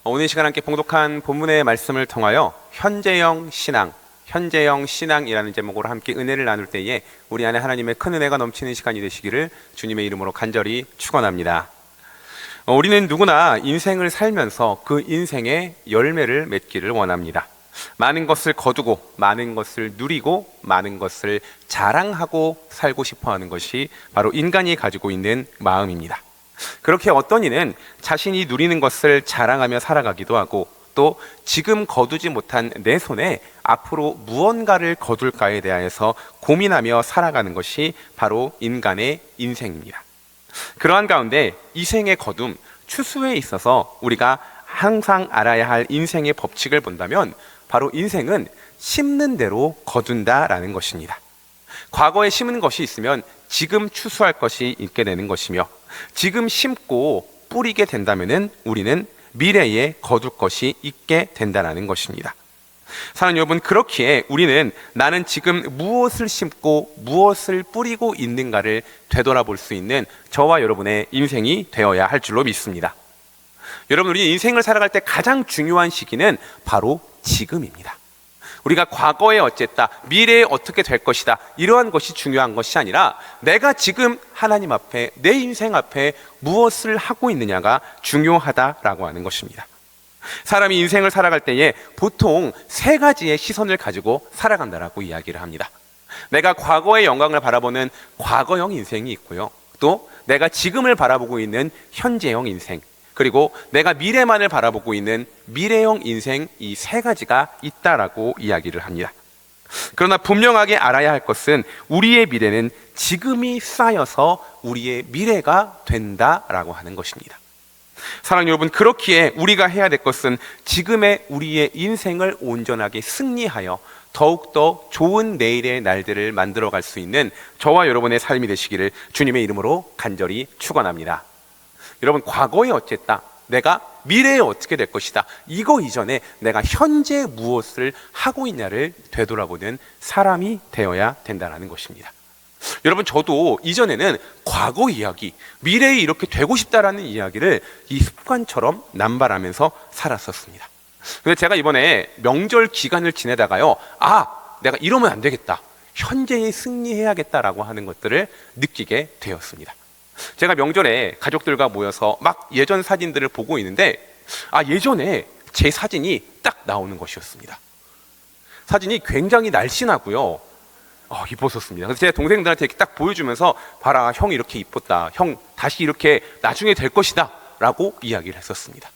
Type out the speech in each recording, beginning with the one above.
오늘 시간 함께 봉독한 본문의 말씀을 통하여 현재형 신앙이라는 제목으로 함께 은혜를 나눌 때에 우리 안에 하나님의 큰 은혜가 넘치는 시간이 되시기를 주님의 이름으로 간절히 축원합니다. 우리는 누구나 인생을 살면서 그 인생의 열매를 맺기를 원합니다. 많은 것을 거두고 많은 것을 누리고 많은 것을 자랑하고 살고 싶어하는 것이 바로 인간이 가지고 있는 마음입니다. 그렇게 어떤 이는 자신이 누리는 것을 자랑하며 살아가기도 하고, 또 지금 거두지 못한 내 손에 앞으로 무언가를 거둘까에 대해서 고민하며 살아가는 것이 바로 인간의 인생입니다. 그러한 가운데 이 생의 거둠, 추수에 있어서 우리가 항상 알아야 할 인생의 법칙을 본다면 바로 인생은 심는 대로 거둔다라는 것입니다. 과거에 심은 것이 있으면 지금 추수할 것이 있게 되는 것이며, 지금 심고 뿌리게 된다면 우리는 미래에 거둘 것이 있게 된다는 것입니다. 사랑하는 여러분, 그렇기에 우리는 나는 지금 무엇을 심고 무엇을 뿌리고 있는가를 되돌아볼 수 있는 저와 여러분의 인생이 되어야 할 줄로 믿습니다. 여러분, 우리 인생을 살아갈 때 가장 중요한 시기는 바로 지금입니다. 우리가 과거에 어쨌다, 미래에 어떻게 될 것이다, 이러한 것이 중요한 것이 아니라 내가 지금 하나님 앞에, 내 인생 앞에 무엇을 하고 있느냐가 중요하다라고 하는 것입니다. 사람이 인생을 살아갈 때에 보통 세 가지의 시선을 가지고 살아간다라고 이야기를 합니다. 내가 과거의 영광을 바라보는 과거형 인생이 있고요, 또 내가 지금을 바라보고 있는 현재형 인생, 그리고 내가 미래만을 바라보고 있는 미래형 인생, 이 세 가지가 있다라고 이야기를 합니다. 그러나 분명하게 알아야 할 것은 우리의 미래는 지금이 쌓여서 우리의 미래가 된다라고 하는 것입니다. 사랑하는 여러분, 그렇기에 우리가 해야 될 것은 지금의 우리의 인생을 온전하게 승리하여 더욱더 좋은 내일의 날들을 만들어갈 수 있는 저와 여러분의 삶이 되시기를 주님의 이름으로 간절히 축원합니다. 여러분, 과거에 어쨌다, 내가 미래에 어떻게 될 것이다, 이거 이전에 내가 현재 무엇을 하고 있냐를 되돌아보는 사람이 되어야 된다는 것입니다. 여러분, 저도 이전에는 과거 이야기, 미래에 이렇게 되고 싶다라는 이야기를 이 습관처럼 남발하면서 살았었습니다. 근데 제가 이번에 명절 기간을 지내다가요, 내가 이러면 안 되겠다, 현재에 승리해야겠다라고 하는 것들을 느끼게 되었습니다. 제가 명절에 가족들과 모여서 막 예전 사진들을 보고 있는데 예전에 제 사진이 딱 나오는 것이었습니다. 사진이 굉장히 날씬하고요, 이뻤었습니다. 그래서 제 동생들한테 이렇게 딱 보여주면서 봐라, 형 이렇게 이뻤다, 형 다시 이렇게 나중에 될 것이다 라고 이야기를 했었습니다.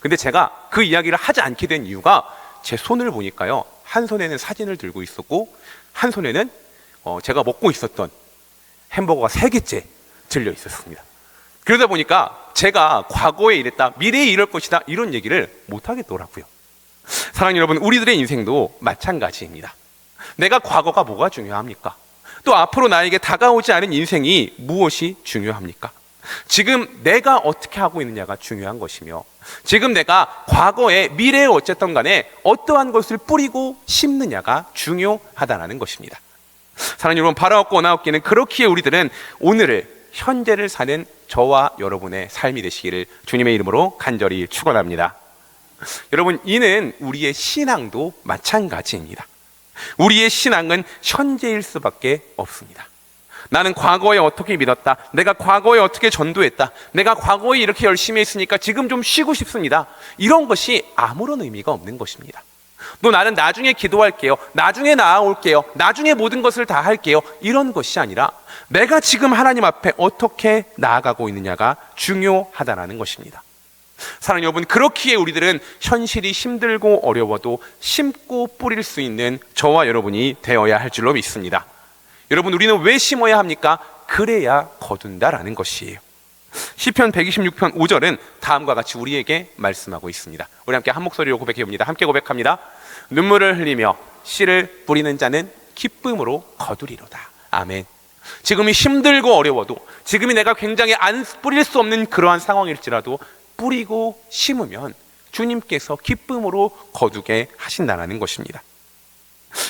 근데 제가 그 이야기를 하지 않게 된 이유가 제 손을 보니까요, 한 손에는 사진을 들고 있었고 한 손에는 제가 먹고 있었던 햄버거가 3개째 들려 있었습니다. 그러다 보니까 제가 과거에 이랬다, 미래에 이럴 것이다, 이런 얘기를 못 하겠더라고요. 사랑하는 여러분, 우리들의 인생도 마찬가지입니다. 내가 과거가 뭐가 중요합니까? 또 앞으로 나에게 다가오지 않은 인생이 무엇이 중요합니까? 지금 내가 어떻게 하고 있느냐가 중요한 것이며, 지금 내가 과거에 미래에 어쨌든 간에 어떠한 것을 뿌리고 심느냐가 중요하다는 것입니다. 사랑하는 여러분, 바라옵고 원하옵기는 그렇기에 우리들은 오늘을, 현재를 사는 저와 여러분의 삶이 되시기를 주님의 이름으로 간절히 축원합니다. 여러분, 이는 우리의 신앙도 마찬가지입니다. 우리의 신앙은 현재일 수밖에 없습니다. 나는 과거에 어떻게 믿었다, 내가 과거에 어떻게 전도했다, 내가 과거에 이렇게 열심히 했으니까 지금 좀 쉬고 싶습니다, 이런 것이 아무런 의미가 없는 것입니다. 또 나는 나중에 기도할게요, 나중에 나아올게요, 나중에 모든 것을 다 할게요, 이런 것이 아니라 내가 지금 하나님 앞에 어떻게 나아가고 있느냐가 중요하다는 것입니다. 사랑하는 여러분, 그렇기에 우리들은 현실이 힘들고 어려워도 심고 뿌릴 수 있는 저와 여러분이 되어야 할 줄로 믿습니다. 여러분, 우리는 왜 심어야 합니까? 그래야 거둔다라는 것이에요. 시편 126편 5절은 다음과 같이 우리에게 말씀하고 있습니다. 우리 함께 한 목소리로 고백해 봅니다. 함께 고백합니다. 눈물을 흘리며 씨를 뿌리는 자는 기쁨으로 거두리로다. 아멘. 지금이 힘들고 어려워도, 지금이 내가 굉장히 안 뿌릴 수 없는 그러한 상황일지라도 뿌리고 심으면 주님께서 기쁨으로 거두게 하신다는 것입니다.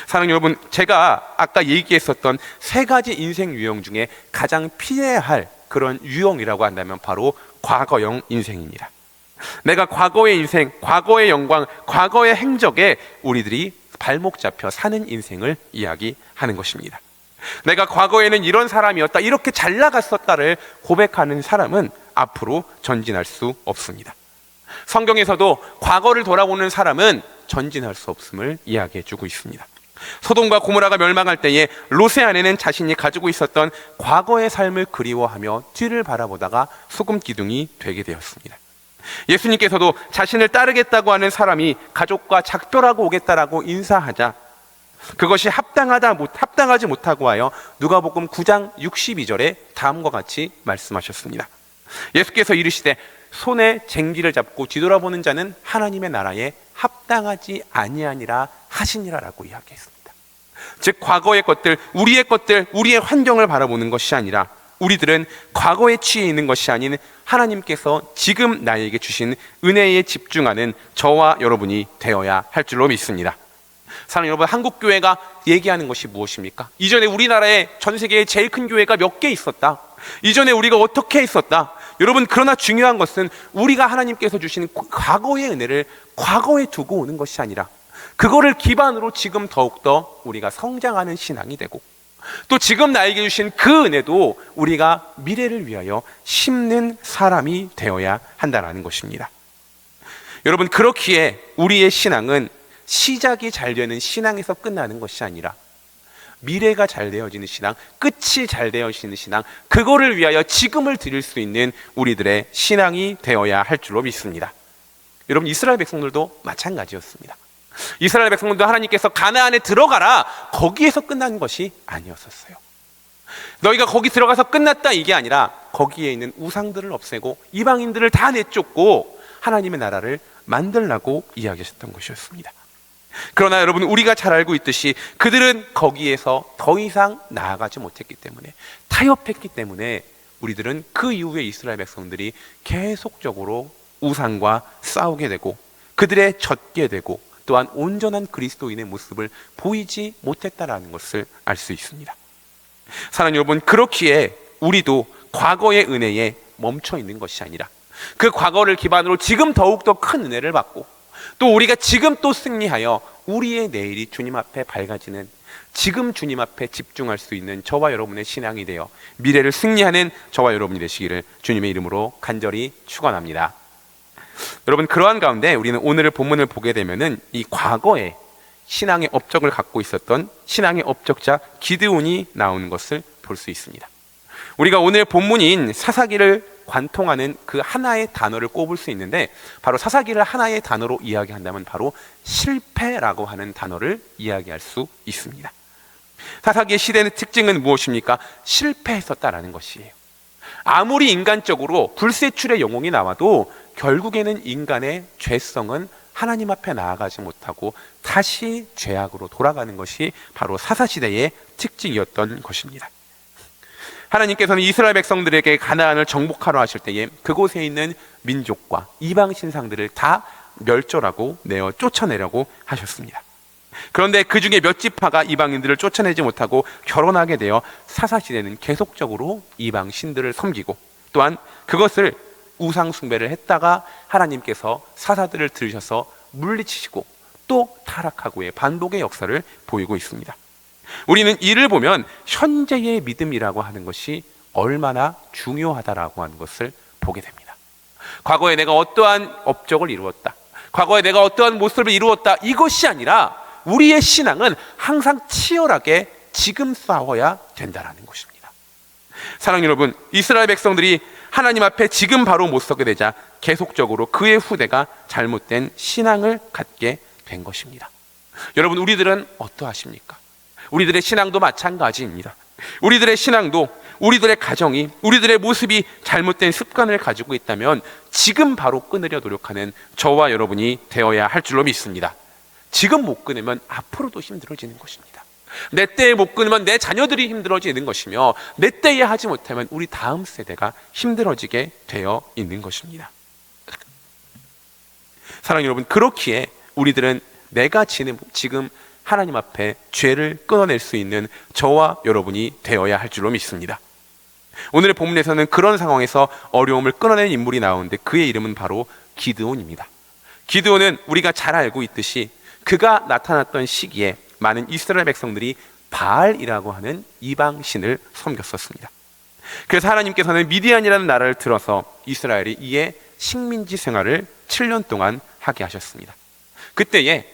사랑하는 여러분, 제가 아까 얘기했었던 3가지 인생 유형 중에 가장 피해야 할 그런 유형이라고 한다면 바로 과거형 인생입니다. 내가 과거의 인생, 과거의 영광, 과거의 행적에 우리들이 발목 잡혀 사는 인생을 이야기하는 것입니다. 내가 과거에는 이런 사람이었다, 이렇게 잘 나갔었다를 고백하는 사람은 앞으로 전진할 수 없습니다. 성경에서도 과거를 돌아보는 사람은 전진할 수 없음을 이야기해 주고 있습니다. 소돔과 고모라가 멸망할 때에 롯의 아내는 자신이 가지고 있었던 과거의 삶을 그리워하며 뒤를 바라보다가 소금 기둥이 되게 되었습니다. 예수님께서도 자신을 따르겠다고 하는 사람이 가족과 작별하고 오겠다라고 인사하자 그것이 합당하지 못하고 하여 누가복음 9장 62절에 다음과 같이 말씀하셨습니다. 예수께서 이르시되 손에 쟁기를 잡고 뒤돌아보는 자는 하나님의 나라에 합당하지 아니하니라 하시니라라고 이야기했습니다. 즉 과거의 것들, 우리의 환경을 바라보는 것이 아니라 우리들은 과거에 취해 있는 것이 아닌 하나님께서 지금 나에게 주신 은혜에 집중하는 저와 여러분이 되어야 할 줄로 믿습니다. 사랑하는 여러분, 한국교회가 얘기하는 것이 무엇입니까? 이전에 우리나라에 전 세계에 제일 큰 교회가 몇 개 있었다, 이전에 우리가 어떻게 있었다. 여러분, 그러나 중요한 것은 우리가 하나님께서 주신 과거의 은혜를 과거에 두고 오는 것이 아니라 그거를 기반으로 지금 더욱더 우리가 성장하는 신앙이 되고, 또 지금 나에게 주신 그 은혜도 우리가 미래를 위하여 심는 사람이 되어야 한다는 것입니다. 여러분, 그렇기에 우리의 신앙은 시작이 잘 되는 신앙에서 끝나는 것이 아니라 미래가 잘 되어지는 신앙, 끝이 잘 되어지는 신앙, 그거를 위하여 지금을 드릴 수 있는 우리들의 신앙이 되어야 할 줄로 믿습니다. 여러분, 이스라엘 백성들도 마찬가지였습니다. 이스라엘 백성들도 하나님께서 가나안에 들어가라, 거기에서 끝난 것이 아니었었어요. 너희가 거기 들어가서 끝났다 이게 아니라 거기에 있는 우상들을 없애고 이방인들을 다 내쫓고 하나님의 나라를 만들라고 이야기하셨던 것이었습니다. 그러나 여러분, 우리가 잘 알고 있듯이 그들은 거기에서 더 이상 나아가지 못했기 때문에, 타협했기 때문에 우리들은 그 이후에 이스라엘 백성들이 계속적으로 우상과 싸우게 되고 그들의 젖게 되고 또한 온전한 그리스도인의 모습을 보이지 못했다라는 것을 알 수 있습니다. 사랑하는 여러분, 그렇기에 우리도 과거의 은혜에 멈춰 있는 것이 아니라 그 과거를 기반으로 지금 더욱더 큰 은혜를 받고, 또 우리가 지금 또 승리하여 우리의 내일이 주님 앞에 밝아지는, 지금 주님 앞에 집중할 수 있는 저와 여러분의 신앙이 되어 미래를 승리하는 저와 여러분이 되시기를 주님의 이름으로 간절히 축원합니다. 여러분, 그러한 가운데 우리는 오늘의 본문을 보게 되면은 이 과거에 신앙의 업적을 갖고 있었던 신앙의 업적자 기드온이 나오는 것을 볼 수 있습니다. 우리가 오늘 본문인 사사기를 관통하는 그 하나의 단어를 꼽을 수 있는데, 바로 사사기를 하나의 단어로 이야기한다면 바로 실패라고 하는 단어를 이야기할 수 있습니다. 사사기의 시대의 특징은 무엇입니까? 실패했었다라는 것이에요. 아무리 인간적으로 불세출의 영웅이 나와도 결국에는 인간의 죄성은 하나님 앞에 나아가지 못하고 다시 죄악으로 돌아가는 것이 바로 사사시대의 특징이었던 것입니다. 하나님께서는 이스라엘 백성들에게 가나안을 정복하러 하실 때에 그곳에 있는 민족과 이방 신상들을 다 멸절하고 내어 쫓아내려고 하셨습니다. 그런데 그 중에 몇 지파가 이방인들을 쫓아내지 못하고 결혼하게 되어 사사시대는 계속적으로 이방 신들을 섬기고, 또한 그것을 우상 숭배를 했다가 하나님께서 사사들을 들으셔서 물리치시고 또 타락하고의 반복의 역사를 보이고 있습니다. 우리는 이를 보면 현재의 믿음이라고 하는 것이 얼마나 중요하다라고 하는 것을 보게 됩니다. 과거에 내가 어떠한 업적을 이루었다, 과거에 내가 어떠한 모습을 이루었다, 이것이 아니라 우리의 신앙은 항상 치열하게 지금 싸워야 된다라는 것입니다. 사랑하는 여러분, 이스라엘 백성들이 하나님 앞에 지금 바로 못 서게 되자 계속적으로 그의 후대가 잘못된 신앙을 갖게 된 것입니다. 여러분, 우리들은 어떠하십니까? 우리들의 신앙도 마찬가지입니다. 우리들의 신앙도, 우리들의 가정이, 우리들의 모습이 잘못된 습관을 가지고 있다면 지금 바로 끊으려 노력하는 저와 여러분이 되어야 할 줄로 믿습니다. 지금 못 끊으면 앞으로도 힘들어지는 것입니다. 내 때에 못 끊으면 내 자녀들이 힘들어지는 것이며, 내 때에 하지 못하면 우리 다음 세대가 힘들어지게 되어 있는 것입니다. 사랑하는 여러분, 그렇기에 우리들은 내가 지금 하나님 앞에 죄를 끊어낼 수 있는 저와 여러분이 되어야 할 줄로 믿습니다. 오늘의 본문에서는 그런 상황에서 어려움을 끊어낸 인물이 나오는데 그의 이름은 바로 기드온입니다. 기드온은 우리가 잘 알고 있듯이 그가 나타났던 시기에 많은 이스라엘 백성들이 바알이라고 하는 이방신을 섬겼었습니다. 그래서 하나님께서는 미디안이라는 나라를 들어서 이스라엘이 이에 식민지 생활을 7년 동안 하게 하셨습니다. 그때에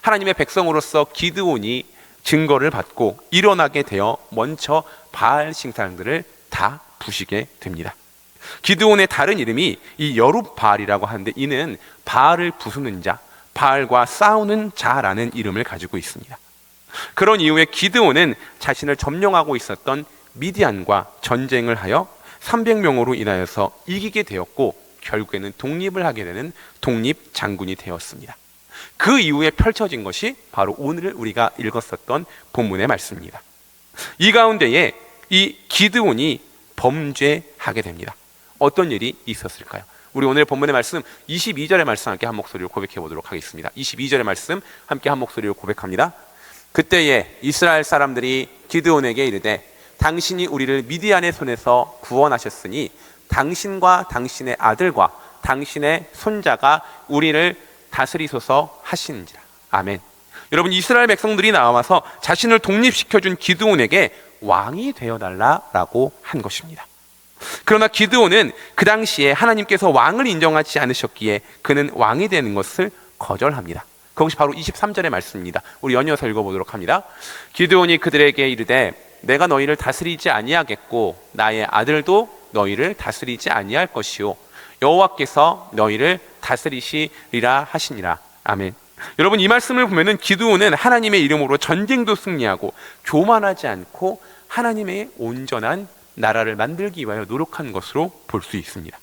하나님의 백성으로서 기드온이 증거를 받고 일어나게 되어 먼저 바알 신상들을 다 부시게 됩니다. 기드온의 다른 이름이 이 여룹바알이라고 하는데, 이는 바알을 부수는 자, 바알과 싸우는 자라는 이름을 가지고 있습니다. 그런 이후에 기드온은 자신을 점령하고 있었던 미디안과 전쟁을 하여 300명으로 인하여서 이기게 되었고, 결국에는 독립을 하게 되는 독립장군이 되었습니다. 그 이후에 펼쳐진 것이 바로 오늘 우리가 읽었었던 본문의 말씀입니다. 이 가운데에 이 기드온이 범죄하게 됩니다. 어떤 일이 있었을까요? 우리 오늘 본문의 말씀 22절의 말씀 함께 한 목소리로 고백해 보도록 하겠습니다. 22절의 말씀 함께 한 목소리로 고백합니다. 그때에 이스라엘 사람들이 기드온에게 이르되 당신이 우리를 미디안의 손에서 구원하셨으니 당신과 당신의 아들과 당신의 손자가 우리를 다스리소서 하시는지라. 아멘. 여러분, 이스라엘 백성들이 나와서 자신을 독립시켜준 기드온에게 왕이 되어달라라고 한 것입니다. 그러나 기드온은 그 당시에 하나님께서 왕을 인정하지 않으셨기에 그는 왕이 되는 것을 거절합니다. 그것이 바로 23절의 말씀입니다. 우리 연이어서 읽어보도록 합니다. 기드온이 그들에게 이르되 내가 너희를 다스리지 아니하겠고 나의 아들도 너희를 다스리지 아니할 것이요 여호와께서 너희를 다스리시리라 하시니라. 아멘. 여러분, 이 말씀을 보면은 기드온은 하나님의 이름으로 전쟁도 승리하고 교만하지 않고 하나님의 온전한 나라를 만들기 위하여 노력한 것으로 볼 수 있습니다.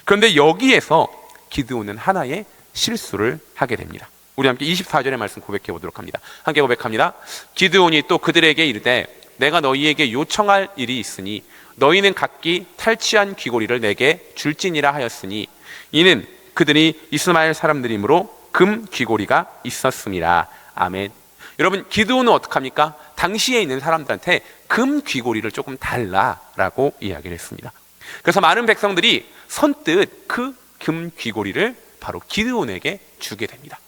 그런데 여기에서 기드온은 하나의 실수를 하게 됩니다. 우리 함께 24절의 말씀 고백해 보도록 합니다. 함께 고백합니다. 기드온이 또 그들에게 이르되 내가 너희에게 요청할 일이 있으니 너희는 각기 탈취한 귀고리를 내게 줄지니라 하였으니 이는 그들이 이스마엘 사람들이므로 금 귀고리가 있었음이라. 아멘. 여러분, 기드온은 어떡합니까? 당시에 있는 사람들한테 금 귀고리를 조금 달라라고 이야기를 했습니다. 그래서 많은 백성들이 선뜻 그 금 귀고리를 바로 기드온에게 주게 됩니다.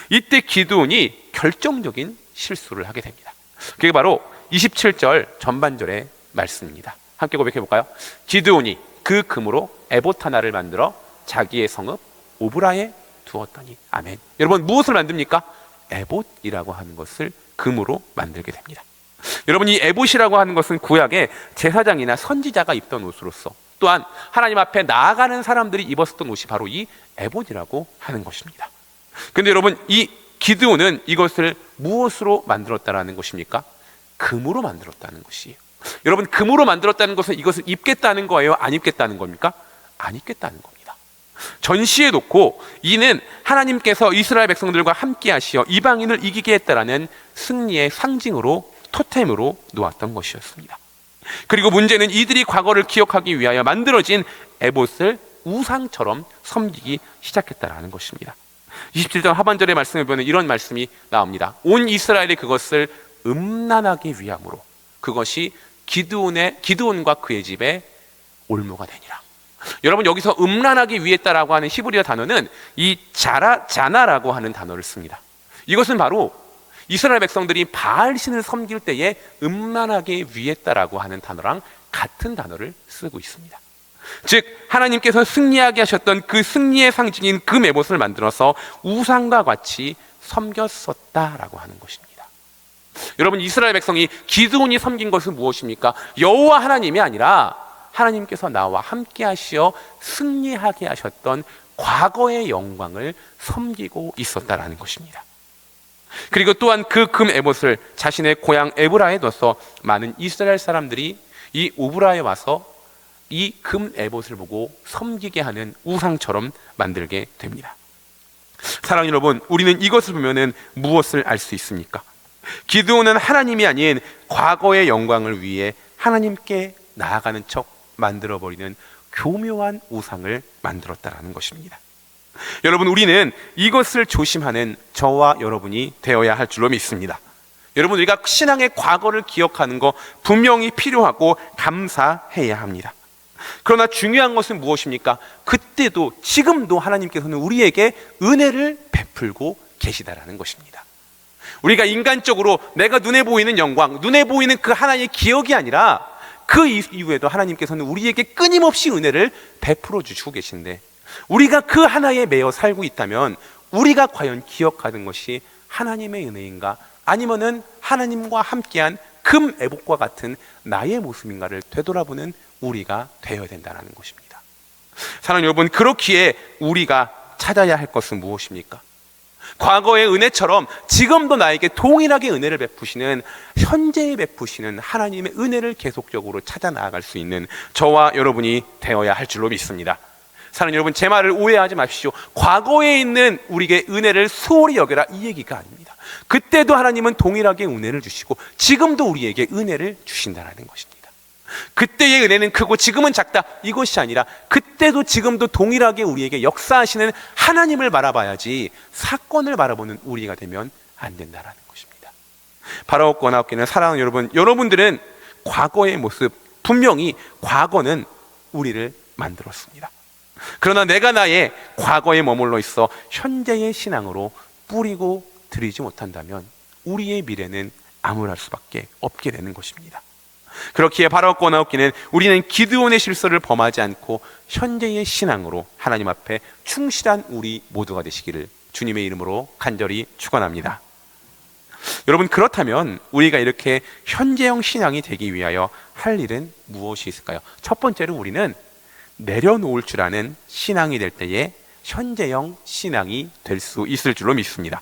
이때 기드온이 결정적인 실수를 하게 됩니다. 그게 바로 27절 전반절의 말씀입니다. 함께 고백해 볼까요? 기드온이 그 금으로 에봇 하나를 만들어 자기의 성읍 오브라에 두었더니. 아멘. 여러분, 무엇을 만듭니까? 에봇이라고 하는 것을 금으로 만들게 됩니다. 여러분, 이 에봇이라고 하는 것은 구약에 제사장이나 선지자가 입던 옷으로서 또한 하나님 앞에 나아가는 사람들이 입었던 옷이 바로 이 에봇이라고 하는 것입니다. 그런데 여러분, 이 기드온은 이것을 무엇으로 만들었다라는 것입니까? 금으로 만들었다는 것이에요. 여러분, 금으로 만들었다는 것은 이것을 입겠다는 거예요? 안 입겠다는 겁니까? 안 입겠다는 겁니다. 전시해 놓고 이는 하나님께서 이스라엘 백성들과 함께 하시어 이방인을 이기게 했다라는 승리의 상징으로, 토템으로 놓았던 것이었습니다. 그리고 문제는 이들이 과거를 기억하기 위하여 만들어진 에봇을 우상처럼 섬기기 시작했다라는 것입니다. 27절 하반절의 말씀을 보면 이런 말씀이 나옵니다. 온 이스라엘이 그것을 음란하기 위함으로 그것이 기드온과 그의 집에 올무가 되니라. 여러분, 여기서 음란하기 위했다라고 하는 히브리어 단어는 이 자나라고 하는 단어를 씁니다. 이것은 바로 이스라엘 백성들이 바알 신을 섬길 때에 음란하게 위했다라고 하는 단어랑 같은 단어를 쓰고 있습니다. 즉, 하나님께서 승리하게 하셨던 그 승리의 상징인 그 에봇을 만들어서 우상과 같이 섬겼었다라고 하는 것입니다. 여러분, 이스라엘 백성이 기드온이 섬긴 것은 무엇입니까? 여호와 하나님이 아니라 하나님께서 나와 함께 하시어 승리하게 하셨던 과거의 영광을 섬기고 있었다라는 것입니다. 그리고 또한 그 금 에봇을 자신의 고향 에브라에 둬서 많은 이스라엘 사람들이 이 오브라에 와서 이 금 에봇을 보고 섬기게 하는 우상처럼 만들게 됩니다. 사랑하는 여러분, 우리는 이것을 보면은 무엇을 알 수 있습니까? 기드온은 하나님이 아닌 과거의 영광을 위해 하나님께 나아가는 척 만들어버리는 교묘한 우상을 만들었다라는 것입니다. 여러분, 우리는 이것을 조심하는 저와 여러분이 되어야 할 줄로 믿습니다. 여러분, 우리가 신앙의 과거를 기억하는 거 분명히 필요하고 감사해야 합니다. 그러나 중요한 것은 무엇입니까? 그때도 지금도 하나님께서는 우리에게 은혜를 베풀고 계시다라는 것입니다. 우리가 인간적으로 내가 눈에 보이는 영광, 눈에 보이는 그 하나님의 기억이 아니라 그 이후에도 하나님께서는 우리에게 끊임없이 은혜를 베풀어 주시고 계신데, 우리가 그 하나에 매여 살고 있다면 우리가 과연 기억하는 것이 하나님의 은혜인가, 아니면은 하나님과 함께한 금애복과 같은 나의 모습인가를 되돌아보는 우리가 되어야 된다는 것입니다. 사랑하는 여러분, 그렇기에 우리가 찾아야 할 것은 무엇입니까? 과거의 은혜처럼 지금도 나에게 동일하게 은혜를 베푸시는, 현재에 베푸시는 하나님의 은혜를 계속적으로 찾아 나아갈 수 있는 저와 여러분이 되어야 할 줄로 믿습니다. 사랑하는 여러분, 제 말을 오해하지 마십시오. 과거에 있는 우리에게 은혜를 소홀히 여겨라, 이 얘기가 아닙니다. 그때도 하나님은 동일하게 은혜를 주시고 지금도 우리에게 은혜를 주신다는 것입니다. 그때의 은혜는 크고 지금은 작다, 이것이 아니라 그때도 지금도 동일하게 우리에게 역사하시는 하나님을 바라봐야지 사건을 바라보는 우리가 되면 안 된다는 것입니다. 바라옵고 나옵기는, 사랑하는 여러분, 여러분들은 과거의 모습, 분명히 과거는 우리를 만들었습니다. 그러나 내가 나의 과거에 머물러 있어 현재의 신앙으로 뿌리고 들이지 못한다면 우리의 미래는 암울할 수밖에 없게 되는 것입니다. 그렇기에 바라옵고 나옵기는, 우리는 기드온의 실수를 범하지 않고 현재의 신앙으로 하나님 앞에 충실한 우리 모두가 되시기를 주님의 이름으로 간절히 축원합니다. 여러분, 그렇다면 우리가 이렇게 현재형 신앙이 되기 위하여 할 일은 무엇이 있을까요? 첫 번째로 우리는 내려놓을 줄 아는 신앙이 될 때에 현재형 신앙이 될 수 있을 줄로 믿습니다.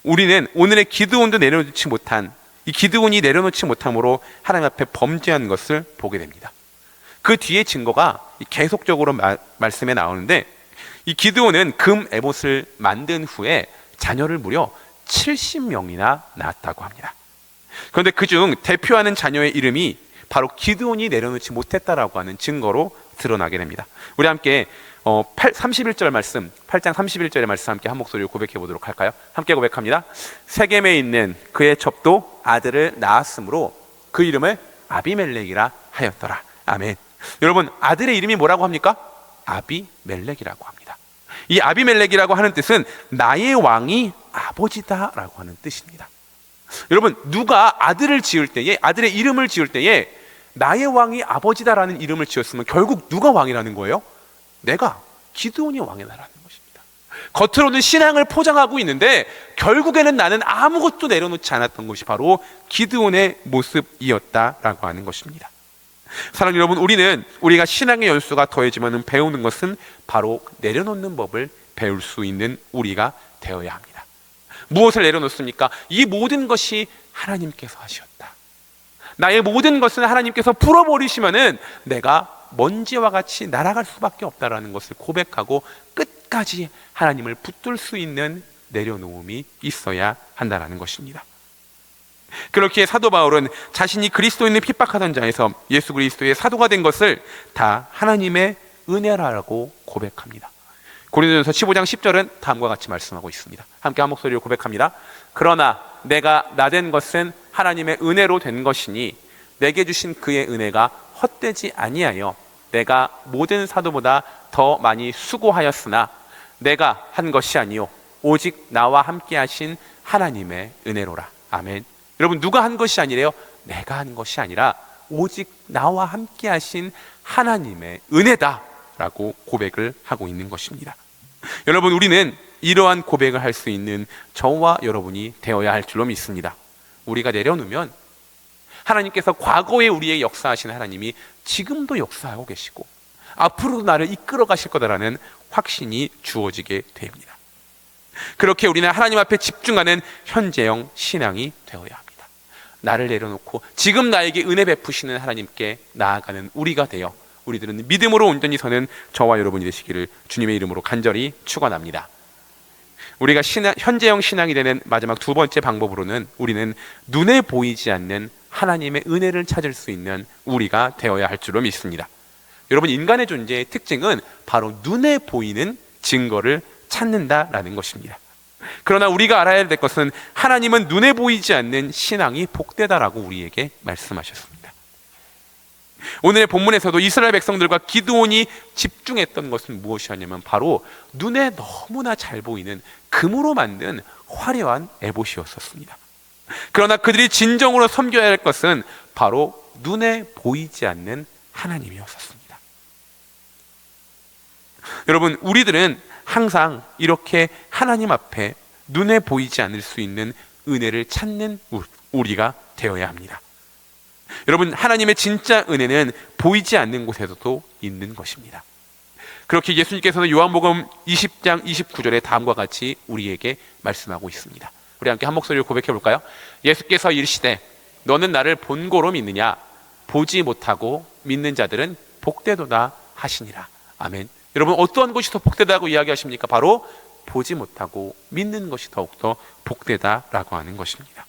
우리는 오늘의 기드온도 내려놓지 못한, 이 기드온이 내려놓지 못함으로 하나님 앞에 범죄한 것을 보게 됩니다. 그 뒤에 증거가 계속적으로 말씀에 나오는데, 이 기드온은 금 에봇을 만든 후에 자녀를 무려 70명이나 낳았다고 합니다. 그런데 그중 대표하는 자녀의 이름이 바로 기드온이 내려놓지 못했다라고 하는 증거로 드러나게 됩니다. 우리 함께 31절 말씀, 8장 31절의 말씀 함께 한 목소리로 고백해 보도록 할까요? 함께 고백합니다. 세겜에 있는 그의 첩도 아들을 낳았으므로 그 이름을 아비멜렉이라 하였더라. 아멘. 여러분, 아들의 이름이 뭐라고 합니까? 아비멜렉이라고 합니다. 이 아비멜렉이라고 하는 뜻은 나의 왕이 아버지다라고 하는 뜻입니다. 여러분, 누가 아들을 지을 때에, 아들의 이름을 지을 때에 나의 왕이 아버지다라는 이름을 지었으면 결국 누가 왕이라는 거예요? 내가, 기드온이 왕이다라는 것입니다. 겉으로는 신앙을 포장하고 있는데 결국에는 나는 아무것도 내려놓지 않았던 것이 바로 기드온의 모습이었다라고 하는 것입니다. 사랑하는 여러분, 우리가 신앙의 연수가 더해지면 배우는 것은 바로 내려놓는 법을 배울 수 있는 우리가 되어야 합니다. 무엇을 내려놓습니까? 이 모든 것이 하나님께서 하셨다. 나의 모든 것은 하나님께서 풀어버리시면은 내가 먼지와 같이 날아갈 수밖에 없다라는 것을 고백하고 끝까지 하나님을 붙들 수 있는 내려놓음이 있어야 한다라는 것입니다. 그렇기에 사도 바울은 자신이 그리스도인을 핍박하던 자에서 예수 그리스도의 사도가 된 것을 다 하나님의 은혜라고 고백합니다. 고린도전서 15장 10절은 다음과 같이 말씀하고 있습니다. 함께 한 목소리로 고백합니다. 그러나 내가 나된 것은 하나님의 은혜로 된 것이니 내게 주신 그의 은혜가 헛되지 아니하여 내가 모든 사도보다 더 많이 수고하였으나 내가 한 것이 아니요 오직 나와 함께 하신 하나님의 은혜로라. 아멘. 여러분, 누가 한 것이 아니래요? 내가 한 것이 아니라 오직 나와 함께 하신 하나님의 은혜다라고 고백을 하고 있는 것입니다. 여러분, 우리는 이러한 고백을 할 수 있는 저와 여러분이 되어야 할 줄로 믿습니다. 우리가 내려놓으면 하나님께서 과거에 우리의 역사하신 하나님이 지금도 역사하고 계시고 앞으로도 나를 이끌어 가실 거다라는 확신이 주어지게 됩니다. 그렇게 우리는 하나님 앞에 집중하는 현재형 신앙이 되어야 합니다. 나를 내려놓고 지금 나에게 은혜 베푸시는 하나님께 나아가는 우리가 되어 우리들은 믿음으로 온전히 서는 저와 여러분이 되시기를 주님의 이름으로 간절히 축원합니다. 우리가 현재형 신앙이 되는 마지막 두 번째 방법으로는 우리는 눈에 보이지 않는 하나님의 은혜를 찾을 수 있는 우리가 되어야 할 줄로 믿습니다. 여러분, 인간의 존재의 특징은 바로 눈에 보이는 증거를 찾는다라는 것입니다. 그러나 우리가 알아야 될 것은 하나님은 눈에 보이지 않는 신앙이 복되다라고 우리에게 말씀하셨습니다. 오늘의 본문에서도 이스라엘 백성들과 기드온이 집중했던 것은 무엇이었냐면 바로 눈에 너무나 잘 보이는 금으로 만든 화려한 에봇이었습니다. 그러나 그들이 진정으로 섬겨야 할 것은 바로 눈에 보이지 않는 하나님이었습니다. 여러분, 우리들은 항상 이렇게 하나님 앞에 눈에 보이지 않을 수 있는 은혜를 찾는 우리가 되어야 합니다. 여러분, 하나님의 진짜 은혜는 보이지 않는 곳에서도 있는 것입니다. 그렇게 예수님께서는 요한복음 20장 29절에 다음과 같이 우리에게 말씀하고 있습니다. 우리 함께 한 목소리로 고백해 볼까요? 예수께서 이르시되 너는 나를 본고로 믿느냐? 보지 못하고 믿는 자들은 복되도다 하시니라. 아멘. 여러분, 어떠한 것이 더 복되다고 이야기하십니까? 바로 보지 못하고 믿는 것이 더욱더 복되다라고 하는 것입니다.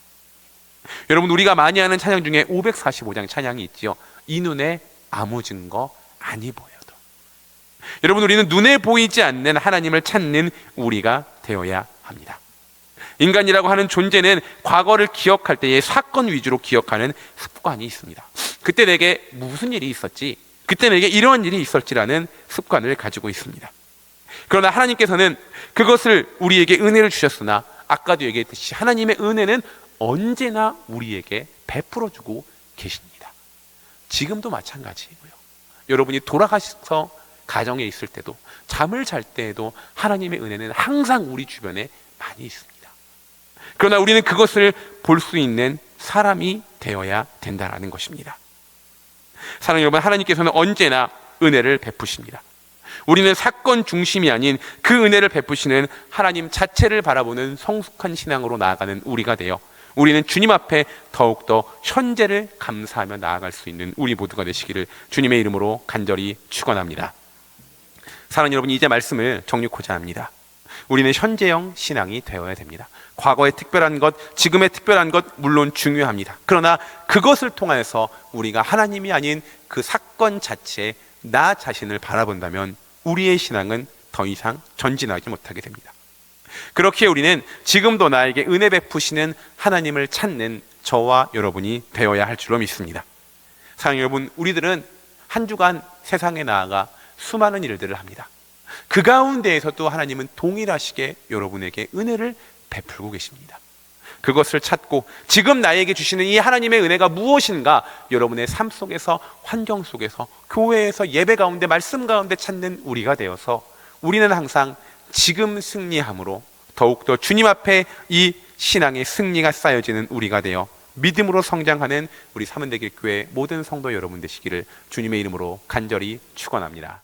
여러분, 우리가 많이 하는 찬양 중에 545장 찬양이 있지요. 이 눈에 아무 증거 아니 보여도. 여러분, 우리는 눈에 보이지 않는 하나님을 찾는 우리가 되어야 합니다. 인간이라고 하는 존재는 과거를 기억할 때의 사건 위주로 기억하는 습관이 있습니다. 그때 내게 무슨 일이 있었지? 그때 내게 이러한 일이 있었지라는 습관을 가지고 있습니다. 그러나 하나님께서는 그것을 우리에게 은혜를 주셨으나 아까도 얘기했듯이 하나님의 은혜는 언제나 우리에게 베풀어주고 계십니다. 지금도 마찬가지이고요. 여러분이 돌아가셔서 가정에 있을 때도 잠을 잘 때에도 하나님의 은혜는 항상 우리 주변에 많이 있습니다. 그러나 우리는 그것을 볼 수 있는 사람이 되어야 된다는 것입니다. 사랑하는 여러분, 하나님께서는 언제나 은혜를 베푸십니다. 우리는 사건 중심이 아닌 그 은혜를 베푸시는 하나님 자체를 바라보는 성숙한 신앙으로 나아가는 우리가 되어 우리는 주님 앞에 더욱더 현재를 감사하며 나아갈 수 있는 우리 모두가 되시기를 주님의 이름으로 간절히 축원합니다. 사랑하는 여러분, 이제 말씀을 정리하고자 합니다. 우리는 현재형 신앙이 되어야 됩니다. 과거의 특별한 것, 지금의 특별한 것 물론 중요합니다. 그러나 그것을 통해서 우리가 하나님이 아닌 그 사건 자체에 나 자신을 바라본다면 우리의 신앙은 더 이상 전진하지 못하게 됩니다. 그렇게 우리는 지금도 나에게 은혜 베푸시는 하나님을 찾는 저와 여러분이 되어야 할 줄로 믿습니다. 사랑하는 여러분, 우리들은 한 주간 세상에 나아가 수많은 일들을 합니다. 그 가운데에서도 하나님은 동일하시게 여러분에게 은혜를 베풀고 계십니다. 그것을 찾고 지금 나에게 주시는 이 하나님의 은혜가 무엇인가 여러분의 삶 속에서, 환경 속에서, 교회에서, 예배 가운데, 말씀 가운데 찾는 우리가 되어서 우리는 항상 지금 승리함으로 더욱더 주님 앞에 이 신앙의 승리가 쌓여지는 우리가 되어 믿음으로 성장하는 우리 삼은대길교회 모든 성도 여러분 되시기를 주님의 이름으로 간절히 축원합니다.